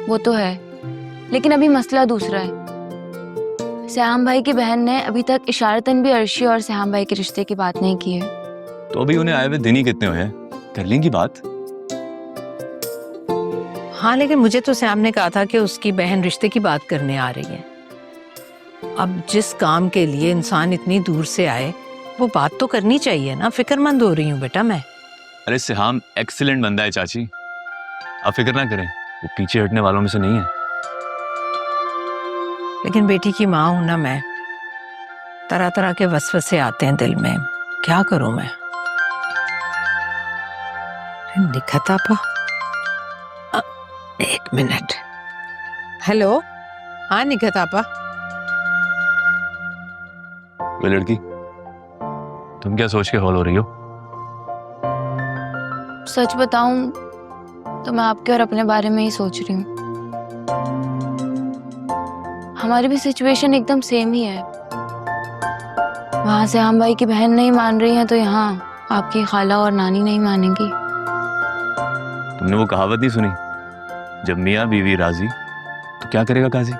वो तो है, लेकिन अभी मसला दूसरा है। सयाम भाई की बहन ने अभी तक इशारतन भी अर्शी और सयाम भाई के रिश्ते की बात नहीं की है। तो अभी उन्हें आए हुए दिन ही कितने हुए हैं, कर लेंगी बात। हाँ, लेकिन मुझे तो सयाम ने कहा था कि उसकी बहन रिश्ते की बात करने आ रही है। अब जिस काम के लिए इंसान इतनी दूर से आए, वो बात तो करनी चाहिए ना। फिक्रमंद हो रही हूँ बेटा मैं। अरे सिहाम एक्सीलेंट बंदा है चाची, आप फिक्र ना करें, वो पीछे हटने वालों में से नहीं है। लेकिन बेटी की माँ हूं ना मैं, तरह तरह के वसवसे आते हैं दिल में, क्या करूं मैं। निखत आपा, एक मिनट। हेलो, हाँ निखत आपा। वो लड़की, तुम क्या सोच के हॉल हो रही हो? सच बताऊं तो मैं आपके और अपने बारे में ही सोच रही हूँ। हमारी भी सिचुएशन एकदम सेम ही है। वहां से हम भाई की बहन नहीं मान रही है, तो यहाँ आपकी खाला और नानी नहीं मानेंगी। तुमने वो कहावत नहीं सुनी, जब मियाँ बीवी राजी तो क्या करेगा काजी?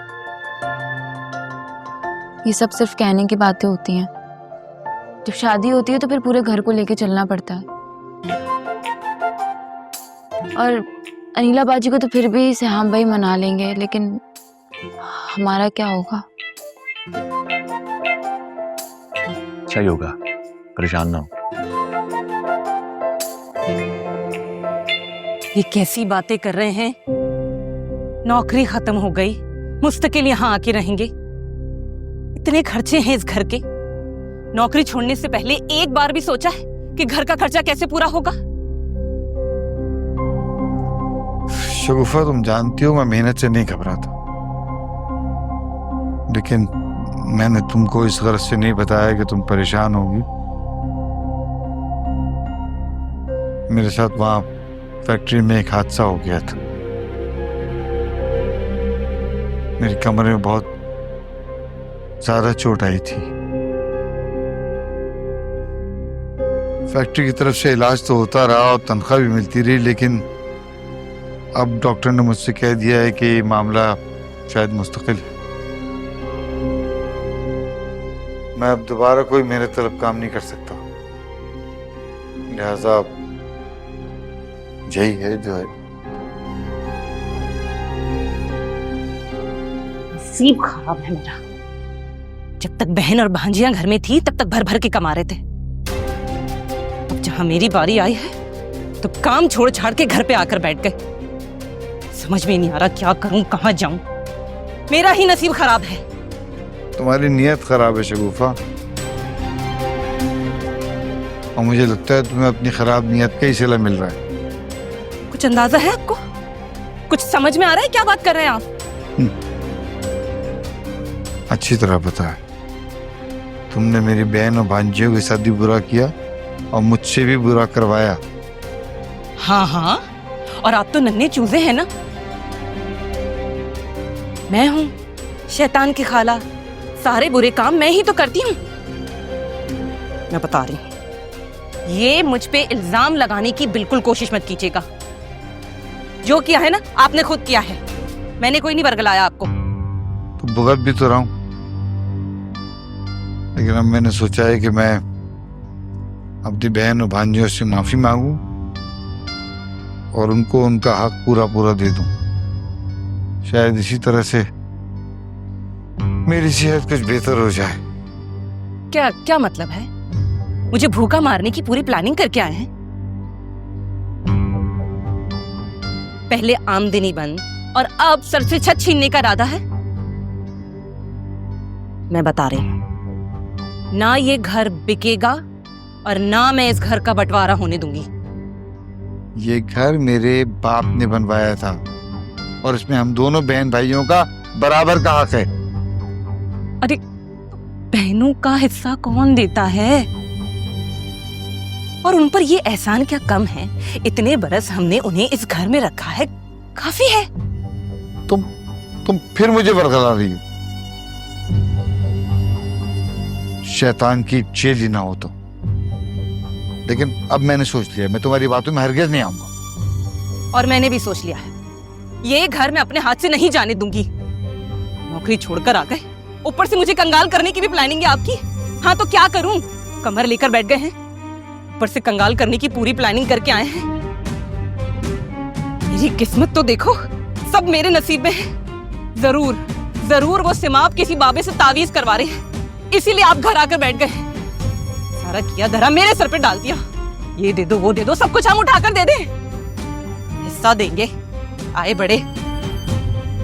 ये सब सिर्फ कहने की बातें होती हैं। जब शादी होती है तो फिर पूरे घर को लेके चलना पड़ता है। और अनिला बाजी को तो फिर भी सयाम भाई मना लेंगे, लेकिन हमारा क्या होगा? अच्छा ही होगा, परेशान ना हो। ये कैसी बातें कर रहे हैं? नौकरी खत्म हो गई, मुस्तकिल यहाँ आके रहेंगे। इतने खर्चे हैं इस घर के, नौकरी छोड़ने से पहले एक बार भी सोचा है कि घर का खर्चा कैसे पूरा होगा? शगुफा, तुम जानती हो मैं मेहनत से नहीं घबराता, लेकिन मैंने तुमको इस गर्ज से नहीं बताया कि तुम परेशान होगी। मेरे साथ वहां फैक्ट्री में एक हादसा हो गया था। मेरी कमर में बहुत ज्यादा चोट आई थी। फैक्ट्री की तरफ से इलाज तो होता रहा और तनख्वाह भी मिलती रही, लेकिन अब डॉक्टर ने मुझसे कह दिया है कि मामला शायद मुस्तकिल है। मैं अब दोबारा कोई मेहनत तलब काम नहीं कर सकता, लिहाजा यही है जो है। नसीब खराब है मेरा। जब तक बहन और भांजियां घर में थी तब तक भर भर के कमा रहे थे। अब जहां मेरी बारी आई है तो काम छोड़ छाड़ के घर पे आकर बैठ गए। समझ में नहीं आ रहा क्या करूं, कहां जाऊं। मेरा ही नसीब खराब है। तुम्हारी नीयत खराब है शगुफा, और मुझे लगता है तुम्हें अपनी खराब नीयत का ही सिला मिल रहा है। कुछ अंदाजा है आपको? कुछ समझ में आ रहा है क्या बात कर रहे हैं आप? अच्छी तरह पता है, तुमने मेरी बहन और भांजियों के साथ भी बुरा किया और मुझसे भी बुरा करवाया। हाँ हाँ, और आप तो नन्हे चूजे हैं ना। मैं हूं शैतान की खाला, सारे बुरे काम मैं ही तो करती हूँ। मैं बता रही हूँ, ये मुझ पे इल्जाम लगाने की बिल्कुल कोशिश मत कीजिएगा। जो किया है ना आपने खुद किया है, मैंने कोई नहीं बरगलाया आपको। तो भुगत भी तो रहा हूं, लेकिन अब मैंने सोचा है कि मैं अपनी बहन और भांजियों से माफी मांगू और उनको उनका हक पूरा पूरा दे दूं। शायद इसी तरह से मेरी सेहत कुछ बेहतर हो जाए। क्या क्या मतलब है? मुझे भूखा मारने की पूरी प्लानिंग करके आए हैं? पहले आमदनी बंद और अब सर से छत छीनने का इरादा है? मैं बता रही हूं, ना ये घर बिकेगा और ना मैं इस घर का बंटवारा होने दूंगी। ये घर मेरे बाप ने बनवाया था और इसमें हम दोनों बहन भाइयों का बराबर का हक है। अरे बहनों का हिस्सा कौन देता है? और उन पर ये एहसान क्या कम है? इतने बरस हमने उन्हें इस घर में रखा है, काफी है। तुम फिर मुझे बरगला रही हो। शैतान की चेली ना हो तो। लेकिन अब मैंने सोच लिया, मैं तुम्हारी बातों में हरगिज नहीं आऊंगा। और मैंने भी सोच लिया है, ये घर मैं अपने हाथ से नहीं जाने दूंगी। नौकरी छोड़कर आ गए, ऊपर से मुझे कंगाल करने की भी प्लानिंग है आपकी। हाँ तो क्या करूं, कमर लेकर बैठ गए हैं, ऊपर से कंगाल करने की पूरी प्लानिंग करके आए हैं। मेरी किस्मत तो देखो, सब मेरे नसीब में है। जरूर जरूर वो सिमाप किसी बाबे से तावीज करवा रहे हैं, इसीलिए आप घर आकर बैठ गए। सारा किया धरा मेरे सर पे डाल दिया। ये दे दो वो दे दो, सब कुछ हम उठाकर दे दें। हिस्सा देंगे, आए बड़े